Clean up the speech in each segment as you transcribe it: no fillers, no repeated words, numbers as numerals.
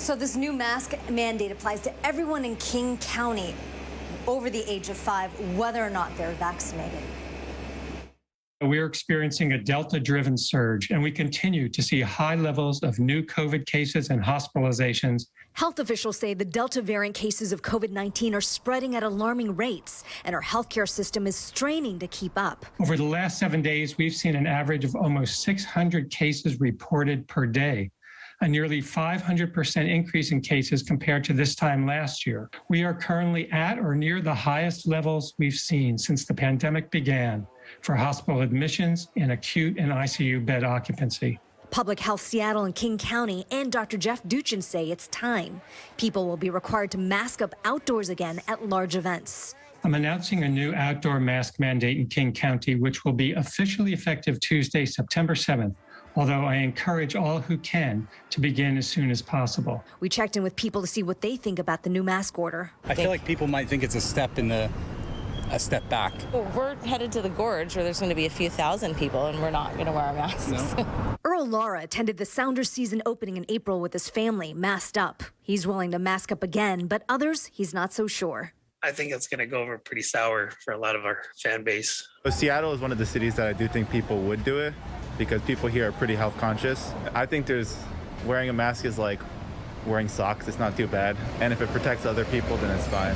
So this new mask mandate applies to everyone in King County over the age of 5, whether or not they're vaccinated. We're experiencing a Delta-driven surge, and we continue to see high levels of new COVID cases and hospitalizations. Health officials say the Delta variant cases of COVID-19 are spreading at alarming rates, and our healthcare system is straining to keep up. Over the last 7 days, we've seen an average of almost 600 cases reported per day, a nearly 500% increase in cases compared to this time last year. We are currently at or near the highest levels we've seen since the pandemic began for hospital admissions and acute and ICU bed occupancy. Public Health Seattle and King County and Dr. Jeff Duchin say it's time. People will be required to mask up outdoors again at large events. I'm announcing a new outdoor mask mandate in King County, which will be officially effective Tuesday, September 7th. Although I encourage all who can to begin as soon as possible. We checked in with people to see what they think about the new mask order. I feel like people might think it's a step back. Well, we're headed to the Gorge where there's going to be a few thousand people and we're not going to wear our masks. No. Earl Lara attended the Sounders season opening in April with his family, masked up. He's willing to mask up again, but others, he's not so sure. I think it's going to go over pretty sour for a lot of our fan base. Seattle is one of the cities that I do think people would do it because people here are pretty health conscious. I think wearing a mask is like wearing socks. It's not too bad. And if it protects other people, then it's fine.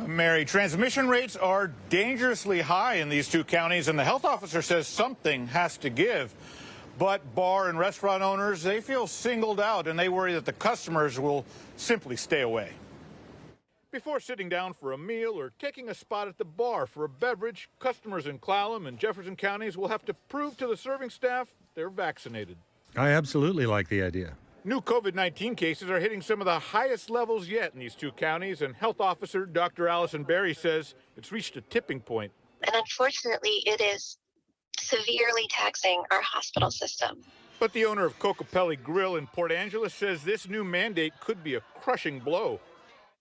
Mary, transmission rates are dangerously high in these two counties, and the health officer says something has to give. But bar and restaurant owners, they feel singled out, and they worry that the customers will simply stay away. Before sitting down for a meal or taking a spot at the bar for a beverage, customers in Clallam and Jefferson counties will have to prove to the serving staff they're vaccinated. I absolutely like the idea. New COVID-19 cases are hitting some of the highest levels yet in these two counties, and health officer Dr. Allison Berry says it's reached a tipping point. And unfortunately, it is severely taxing our hospital system. But the owner of Cocopelli Grill in Port Angeles says this new mandate could be a crushing blow.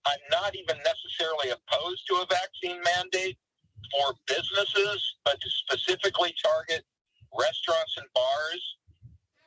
I'm not even necessarily opposed to a vaccine mandate for businesses, but to specifically target restaurants and bars,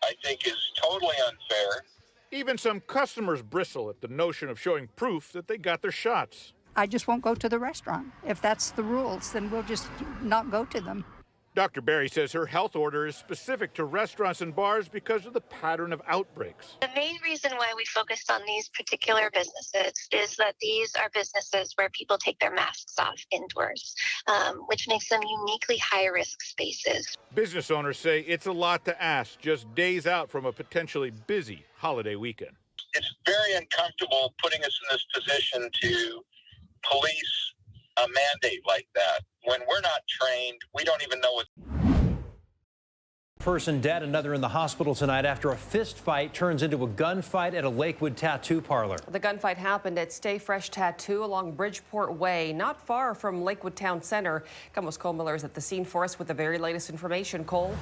I think is totally unfair. Even some customers bristle at the notion of showing proof that they got their shots. I just won't go to the restaurant. If that's the rules, then we'll just not go to them. Dr. Berry says her health order is specific to restaurants and bars because of the pattern of outbreaks. The main reason why we focused on these particular businesses is that these are businesses where people take their masks off indoors, which makes them uniquely high-risk spaces. Business owners say it's a lot to ask just days out from a potentially busy holiday weekend. It's very uncomfortable putting us in this position to police a mandate like that. When we're not trained, we don't even know what. Person dead, another in the hospital tonight after a fist fight turns into a gunfight at a Lakewood tattoo parlor. The gunfight happened at Stay Fresh Tattoo along Bridgeport Way, not far from Lakewood Town Center. KOMO's Cole Miller is at the scene for us with the very latest information. Cole?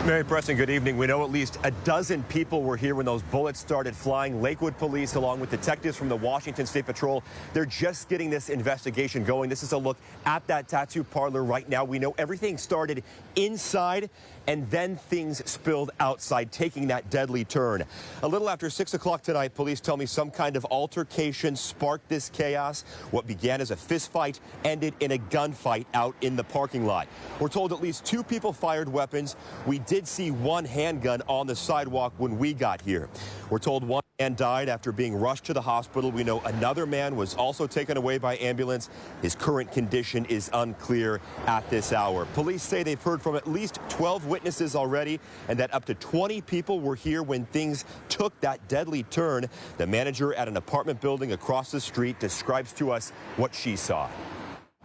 Mary Preston, good evening. We know at least a dozen people were here when those bullets started flying. Lakewood police, along with detectives from the Washington State Patrol, they're just getting this investigation going. This is a look at that tattoo parlor right now. We know everything started inside and then things spilled outside, taking that deadly turn. A little after 6 o'clock tonight, police tell me some kind of altercation sparked this chaos. What began as a fist fight ended in a gunfight out in the parking lot. We're told at least 2 people fired weapons. We did see one handgun on the sidewalk when we got here. We're told one man died after being rushed to the hospital. We know another man was also taken away by ambulance. His current condition is unclear at this hour. Police say they've heard from at least 12 witnesses already and that up to 20 people were here when things took that deadly turn. The manager at an apartment building across the street describes to us what she saw.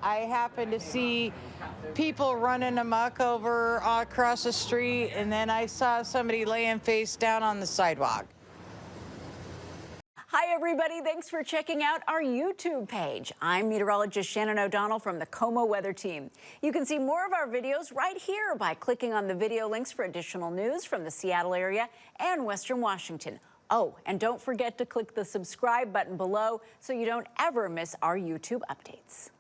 I happened to see people running amok over across the street, and then I saw somebody laying face down on the sidewalk. Hi, everybody. Thanks for checking out our YouTube page. I'm meteorologist Shannon O'Donnell from the KOMO weather team. You can see more of our videos right here by clicking on the video links for additional news from the Seattle area and Western Washington. Oh, and don't forget to click the subscribe button below so you don't ever miss our YouTube updates.